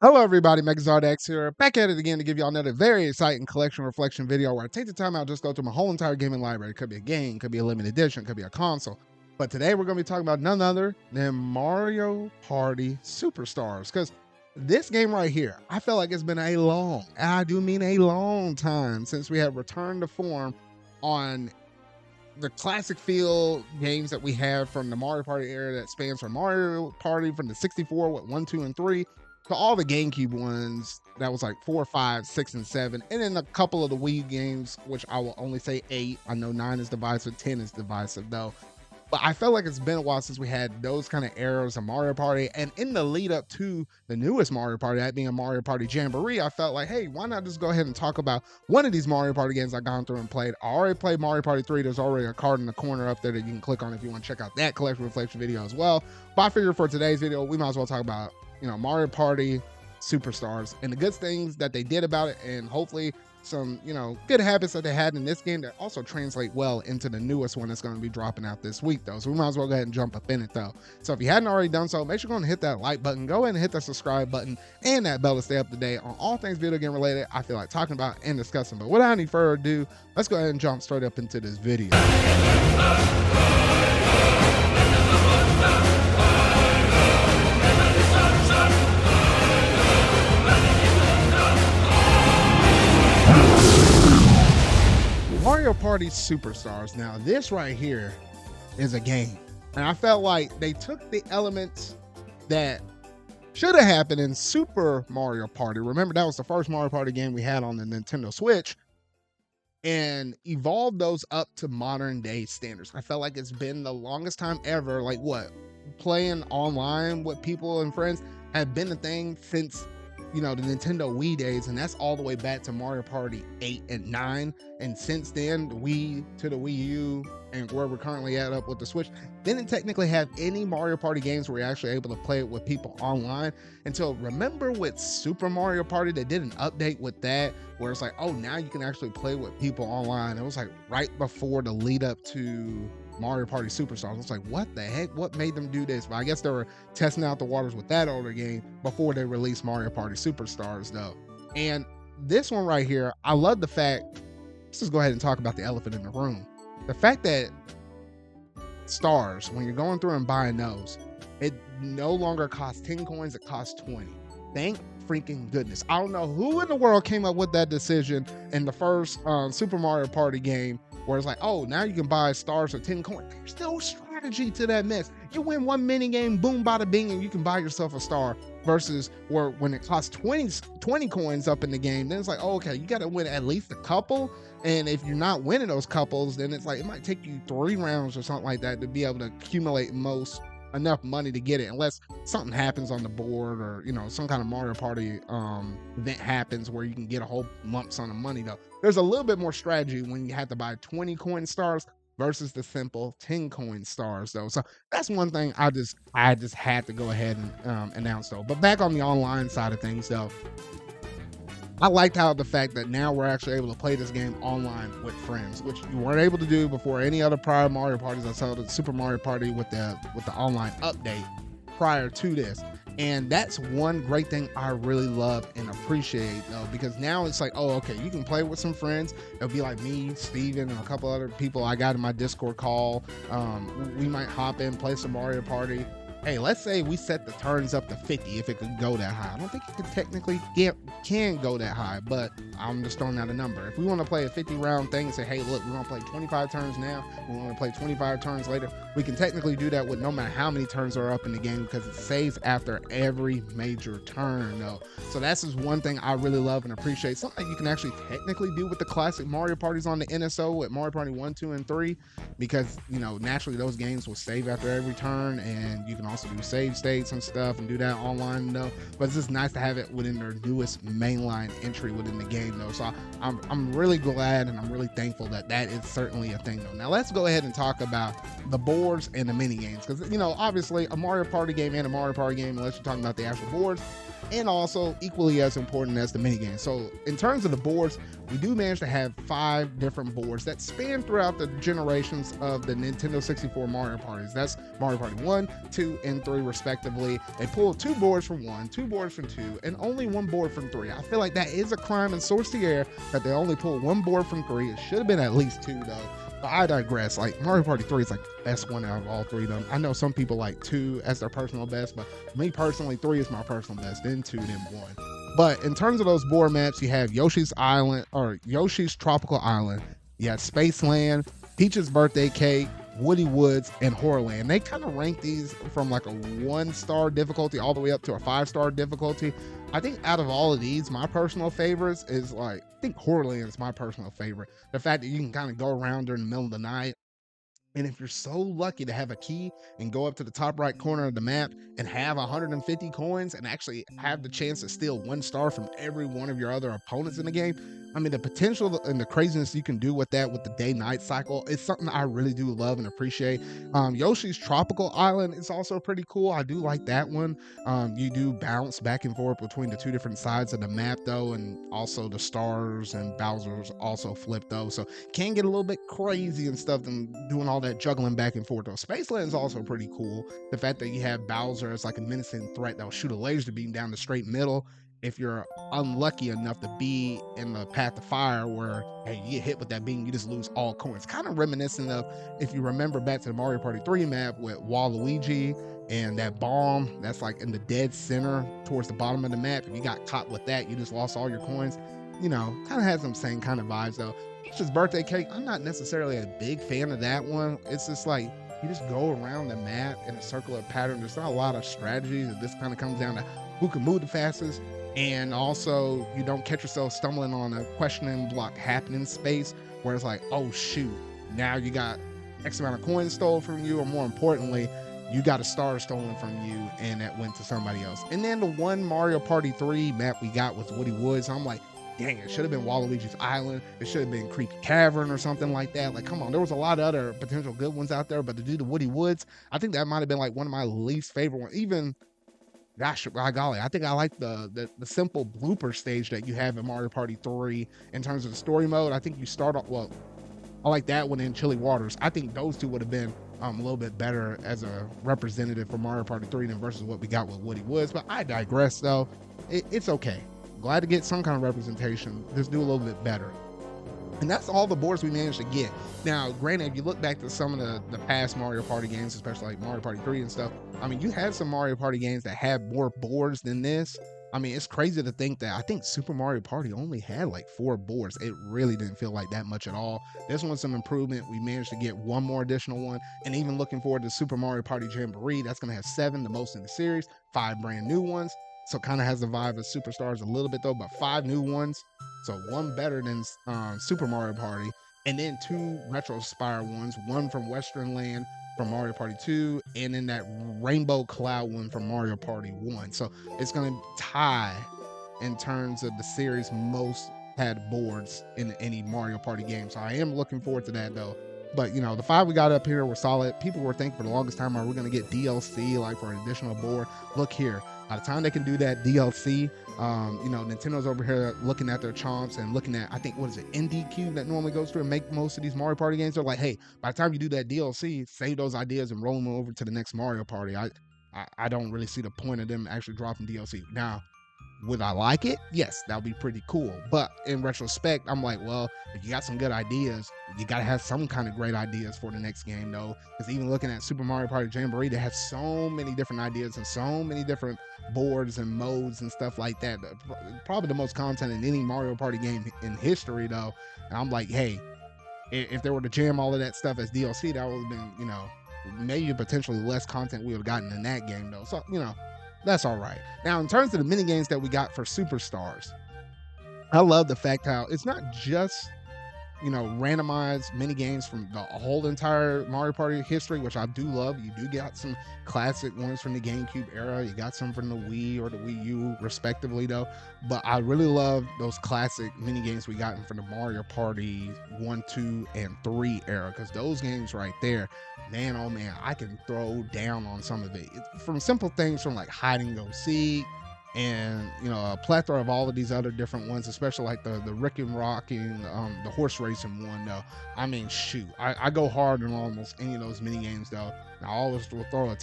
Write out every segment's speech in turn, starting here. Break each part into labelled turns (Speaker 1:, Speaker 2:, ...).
Speaker 1: Hello everybody, MegaZardX here, back at it again to give y'all another very exciting collection reflection video where I take the time out just go through my whole entire gaming library. It could be a game, could be a limited edition, could be a console. But today we're going to be talking about none other than Mario Party Superstars. Because this game right here, I feel like it's been a long, and I do mean a long time since we have returned to form on the classic feel games that we have from the Mario Party era that spans from Mario Party from the 64 with 1, 2, and 3 to all the GameCube ones that was like 4, 5, 6, and 7, and then a couple of the Wii games, which I will only say 8. I know 9 is divisive, 10 is divisive though. But I felt like it's been a while since we had those kind of eras of Mario Party. And in the lead up to the newest Mario Party, that being Mario Party Jamboree, I felt like, hey, why not just go ahead and talk about one of these Mario Party games I've gone through and played. I already played Mario Party 3. There's already a card in the corner up there that you can click on if you want to check out that collection reflection video as well. But I figured for today's video, we might as well talk about, Mario Party Superstars and the good things that they did about it, and hopefully some good habits that they had in this game that also translate well into the newest one that's going to be dropping out this week though. So we might as well go ahead and jump up in it though. So if you hadn't already done so, make sure you go and hit that like button, go ahead and hit that subscribe button and that bell to stay up to date on all things video game related I feel like talking about and discussing. But without any further ado, let's go ahead and jump straight up into this video. Mario Party Superstars. Now, this right here is a game. And I felt like they took the elements that should have happened in Super Mario Party. Remember, that was the first Mario Party game we had on the Nintendo Switch, and evolved those up to modern day standards. I felt like it's been the longest time ever, like playing online with people and friends had been a thing since the Nintendo Wii days, and that's all the way back to Mario Party 8 and 9. And since then, the Wii to the Wii U and where we're currently at up with the Switch didn't technically have any Mario Party games where you're actually able to play it with people online until, remember, with Super Mario Party, they did an update with that where it's like, oh, now you can actually play with people online. It was like right before the lead up to Mario Party Superstars. I was like, what the heck? What made them do this? But I guess they were testing out the waters with that older game before they released Mario Party Superstars though. And this one right here, I love the fact, let's just go ahead and talk about the elephant in the room. The fact that stars, when you're going through and buying those, it no longer costs 10 coins, it costs 20. Thank freaking goodness. I don't know who in the world came up with that decision in the first Super Mario Party game, where it's like, oh, now you can buy stars for 10 coins. There's no strategy to that mess. You win one mini game, boom, bada bing, and you can buy yourself a star. Versus where when it costs 20 coins up in the game, then it's like, oh, okay, you got to win at least a couple. And if you're not winning those couples, then it's like it might take you 3 rounds or something like that to be able to accumulate enough money to get it, unless something happens on the board or some kind of Mario Party event happens where you can get a whole lump sum of money though. There's a little bit more strategy when you have to buy 20 coin stars versus the simple 10 coin stars though. So that's one thing I just had to go ahead and announce though. But back on the online side of things though, I liked how the fact that now we're actually able to play this game online with friends, which you weren't able to do before any other prior Mario Parties. I saw the Super Mario Party with the online update prior to this. And that's one great thing I really love and appreciate though, because now it's like, oh, okay, you can play with some friends. It'll be like me, Steven, and a couple other people I got in my Discord call. We might hop in, play some Mario Party. Hey, let's say we set the turns up to 50 if it could go that high. I don't think it could technically can go that high, but I'm just throwing out a number. If we want to play a 50 round thing and say, hey, look, we want to play 25 turns now, we want to play 25 turns later, we can technically do that with no matter how many turns are up in the game, because it saves after every major turn though. So that's just one thing I really love and appreciate. Something you can actually technically do with the classic Mario Parties on the NSO with Mario Party 1, 2, and 3, because naturally those games will save after every turn, and you can also do save states and stuff and do that online though. But it's just nice to have it within their newest mainline entry within the game though. So I'm really glad and I'm really thankful that is certainly a thing though. Now let's go ahead and talk about the boards and the mini games, because obviously a Mario Party game and a Mario Party game, unless you're talking about the actual boards, and also equally as important as the mini games. So in terms of the boards, we do manage to have 5 different boards that span throughout the generations of the Nintendo 64 Mario Parties. That's Mario Party 1, 2, and 3 respectively. They pulled 2 boards from 1, 2 boards from 2, and only 1 board from 3. I feel like that is a crime and source the air that they only pulled 1 board from 3. It should have been at least 2 though. But I digress. Like Mario Party 3 is like the best one out of all 3 of them. I know some people like 2 as their personal best, but me personally, 3 is my personal best, then 2, then 1. But in terms of those board maps, you have Yoshi's Island or Yoshi's Tropical Island. You have Spaceland, Peach's Birthday Cake, Woody Woods, and Horrorland. They kind of rank these from like a 1-star difficulty all the way up to a 5-star difficulty. I think out of all of these, my personal favorites is like, I think Horrorland is my personal favorite. The fact that you can kind of go around during the middle of the night. And if you're so lucky to have a key and go up to the top right corner of the map and have 150 coins and actually have the chance to steal 1 star from every one of your other opponents in the game, I mean, the potential and the craziness you can do with that with the day-night cycle is something I really do love and appreciate. Yoshi's Tropical Island is also pretty cool. I do like that one. You do bounce back and forth between the 2 different sides of the map, though, and also the stars and Bowser's also flip, though. So can get a little bit crazy and stuff and doing all that juggling back and forth, though. Spaceland is also pretty cool. The fact that you have Bowser as like a menacing threat that will shoot a laser beam down the straight middle. If you're unlucky enough to be in the path of fire where, hey, you get hit with that beam, you just lose all coins. Kind of reminiscent of, if you remember back to the Mario Party 3 map with Waluigi and that bomb that's like in the dead center towards the bottom of the map. If you got caught with that, you just lost all your coins. You know, kind of has some same kind of vibes though. Peach's Birthday Cake, I'm not necessarily a big fan of that one. It's just like, you just go around the map in a circular pattern. There's not a lot of strategies. This kind of comes down to who can move the fastest. And also, you don't catch yourself stumbling on a questioning block happening space where it's like, oh shoot, now you got X amount of coins stolen from you, or more importantly, you got a star stolen from you and that went to somebody else. And then the one Mario Party 3 map we got was Woody Woods. I'm like, dang, it should have been Waluigi's Island. It should have been Creepy Cavern or something like that. Like, come on, there was a lot of other potential good ones out there, but to do the Woody Woods, I think that might have been like one of my least favorite ones. Even, gosh, by golly, I think I like the simple blooper stage that you have in Mario Party 3 in terms of the story mode. I think you start off, well, I like that one in Chilly Waters. I think those two would have been a little bit better as a representative for Mario Party 3 than versus what we got with Woody Woods. But I digress, though. It's okay. Glad to get some kind of representation. Just do a little bit better. And that's all the boards we managed to get. Now, granted, if you look back to some of the past Mario Party games, especially like Mario Party 3 and stuff, I mean, you had some Mario Party games that had more boards than this. I mean, it's crazy to think that I think Super Mario Party only had like 4 boards. It really didn't feel like that much at all. This one's some improvement. We managed to get one more additional one. And even looking forward to Super Mario Party Jamoree, that's going to have 7, the most in the series, 5 brand new ones. So kind of has the vibe of Superstars a little bit though, but 5 new ones. So one better than Super Mario Party. And then 2 Retro Spire ones, one from Western Land from Mario Party 2, and then that Rainbow Cloud one from Mario Party 1. So it's going to tie in terms of the series most had boards in any Mario Party game. So I am looking forward to that though. But you know, the 5 we got up here were solid. People were thinking for the longest time, are we going to get DLC like for an additional board? Look here, by the time they can do that DLC, you know, Nintendo's over here looking at their chomps and looking at, I think, what is it, NDQ that normally goes through and make most of these Mario Party games. They're like, hey, by the time you do that DLC, save those ideas and roll them over to the next Mario Party. I don't really see the point of them actually dropping DLC. Now, would I like it? Yes, that would be pretty cool. But in retrospect, I'm like, well, if you got some good ideas, you got to have some kind of great ideas for the next game, though. Because even looking at Super Mario Party Jamboree, they have so many different ideas and so many different boards and modes and stuff like that. Probably the most content in any Mario Party game in history, though. And I'm like, hey, if they were to jam all of that stuff as DLC, that would have been, you know, maybe potentially less content we would have gotten in that game, though. So, you know, that's all right. Now, in terms of the mini games that we got for Superstars, I love the fact how it's not just, you know, randomized mini games from the whole entire Mario Party history, which I do love. You do get some classic ones from the GameCube era. You got some from the Wii or the Wii U, respectively, though. But I really love those classic mini games we got from the Mario Party 1, 2, and 3 era, because those games right there, man, oh man, I can throw down on some of it. From simple things from like hide and go seek and a plethora of all of these other different ones, especially like the Rick and Rocking, the horse racing one. Though, I mean, shoot, I go hard in almost any of those mini games. Though, I always will throw a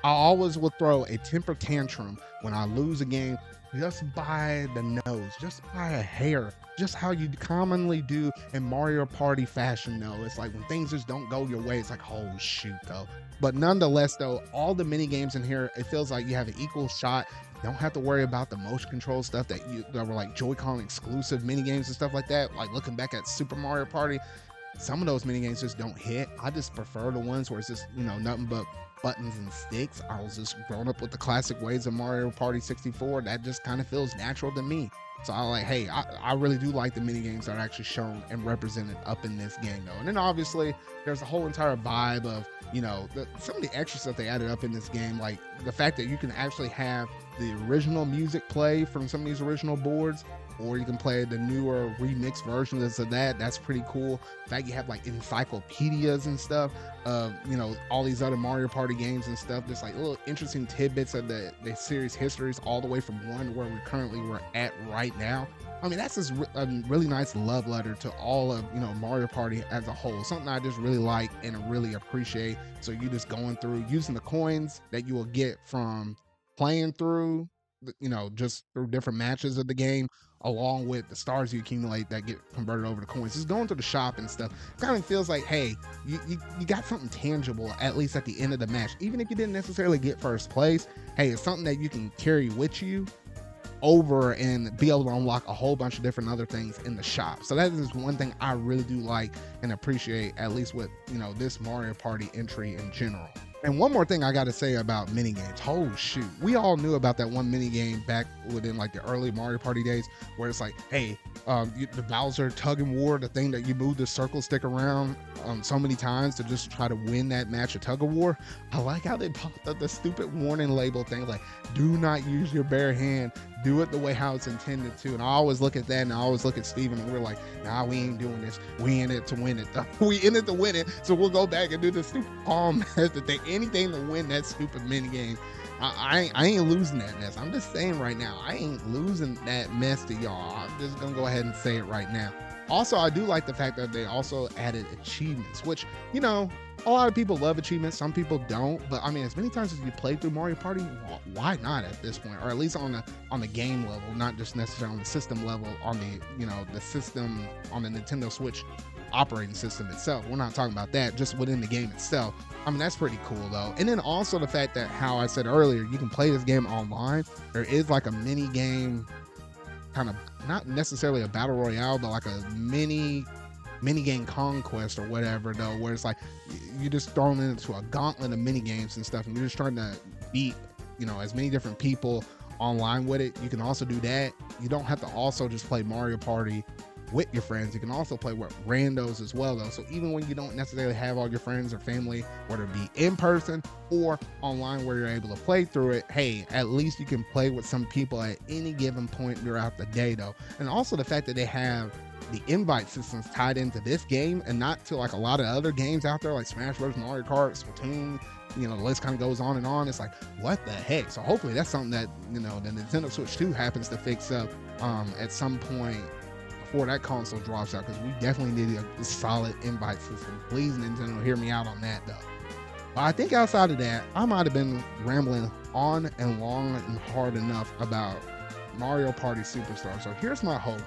Speaker 1: I always will throw a temper tantrum when I lose a game, just by the nose, just by a hair, just how you commonly do in Mario Party fashion. Though, it's like when things just don't go your way, it's like, oh shoot, though. But nonetheless, though, all the mini games in here, it feels like you have an equal shot. You don't have to worry about the motion control stuff that were like Joy-Con exclusive mini games and stuff like that. Like looking back at Super Mario Party, some of those mini games just don't hit. I just prefer the ones where it's just nothing but buttons and sticks. I was just growing up with the classic ways of Mario Party 64. That just kind of feels natural to me. So I like, hey, I really do like the mini games that are actually shown and represented up in this game, though. And then obviously there's a whole entire vibe of some of the extra stuff they added up in this game, like the fact that you can actually have the original music play from some of these original boards, or you can play the newer remixed versions of that. That's pretty cool. The fact you have like encyclopedias and stuff of all these other Mario Party games and stuff. Just like little interesting tidbits of the series histories, all the way from one to where we're at right now. I mean, that's just a really nice love letter to all of Mario Party as a whole. Something I just really like and really appreciate. So you just going through using the coins that you will get from playing through, just through different matches of the game, along with the stars you accumulate that get converted over to coins. Just going to the shop and stuff kind of feels like, hey, you got something tangible, at least at the end of the match. Even if you didn't necessarily get first place, hey, it's something that you can carry with you over and be able to unlock a whole bunch of different other things in the shop. So that is one thing I really do like and appreciate, at least with this Mario Party entry in general. And one more thing I got to say about mini games. Oh shoot, we all knew about that one mini game back within like the early Mario Party days, where it's like, hey, the Bowser tug and war, the thing that you move the circle stick around so many times to just try to win that match of tug of war. I like how they popped up the stupid warning label thing, like, do not use your bare hand, do it the way how it's intended to. And I always look at that, and I always look at Steven, and we're like, nah, we ain't doing this. We in it to win it. We in it to win it. So we'll go back and do the stupid palm method thing. Anything to win that stupid mini game. I ain't losing that mess. I'm just saying right now, I ain't losing that mess to y'all. I'm just gonna go ahead and say it right now. Also, I do like the fact that they also added achievements, which, a lot of people love achievements, some people don't. But I mean, as many times as you play through Mario Party, why not at this point? Or at least on the game level, not just necessarily on the system level, on the the system on the Nintendo Switch operating system itself. We're not talking about that, just within the game itself. I mean, that's pretty cool though. And then also the fact that, how I said earlier, you can play this game online. There is like a mini game, kind of not necessarily a battle royale, but like a mini game conquest or whatever though, where it's like you just thrown into a gauntlet of mini games and stuff, and you're just trying to beat as many different people online with it. You can also do that. You don't have to also just play Mario Party with your friends. You can also play with randos as well though. So even when you don't necessarily have all your friends or family, whether it be in person or online where you're able to play through it, hey, at least you can play with some people at any given point throughout the day though. And also the fact that they have the invite systems tied into this game and not to like a lot of other games out there like Smash Bros, Mario Kart, Splatoon, the list kind of goes on and on. It's like, what the heck? So hopefully that's something that the Nintendo Switch 2 happens to fix up at some point before that console drops out, because we definitely need a solid invite system. Please, Nintendo, hear me out on that though. But I think outside of that, I might have been rambling on and long and hard enough about Mario Party Superstar. So here's my hope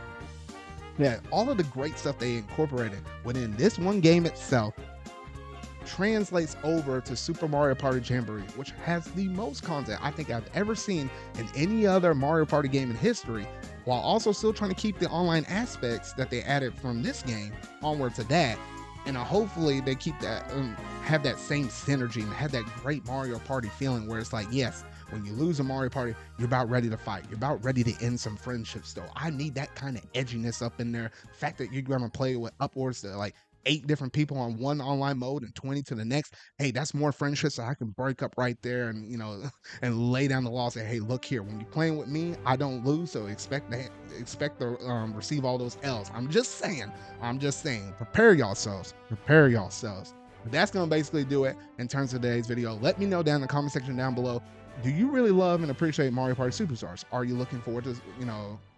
Speaker 1: that all of the great stuff they incorporated within this one game itself translates over to Super Mario Party Jamboree, which has the most content I think I've ever seen in any other Mario Party game in history, while also still trying to keep the online aspects that they added from this game onward to that. And hopefully they keep that, have that same synergy and have that great Mario Party feeling where it's like, yes, when you lose a Mario Party, you're about ready to fight. You're about ready to end some friendships though. I need that kind of edginess up in there. The fact that you're gonna play with upwards to like 8 different people on one online mode and 20 to the next. Hey, that's more friendships that I can break up right there and and lay down the law and say, hey, look here, when you're playing with me, I don't lose, so expect to receive all those L's. I'm just saying, prepare yourselves. But that's gonna basically do it in terms of today's video. Let me know down in the comment section down below do you really love and appreciate Mario Party Superstars? Are you looking forward to,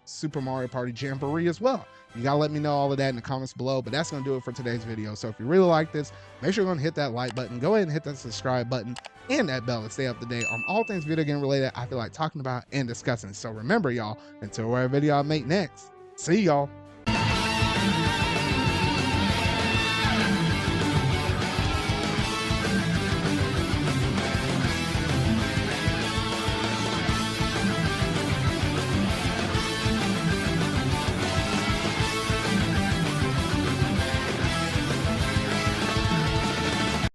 Speaker 1: Super Mario Party Jamboree as well? You gotta let me know all of that in the comments below, but that's gonna do it for today's video. So if you really like this, make sure you're gonna hit that like button, go ahead and hit that subscribe button and that bell to stay up to date on all things video game related I feel like talking about and discussing. So remember, y'all, until whatever video I make next, see y'all.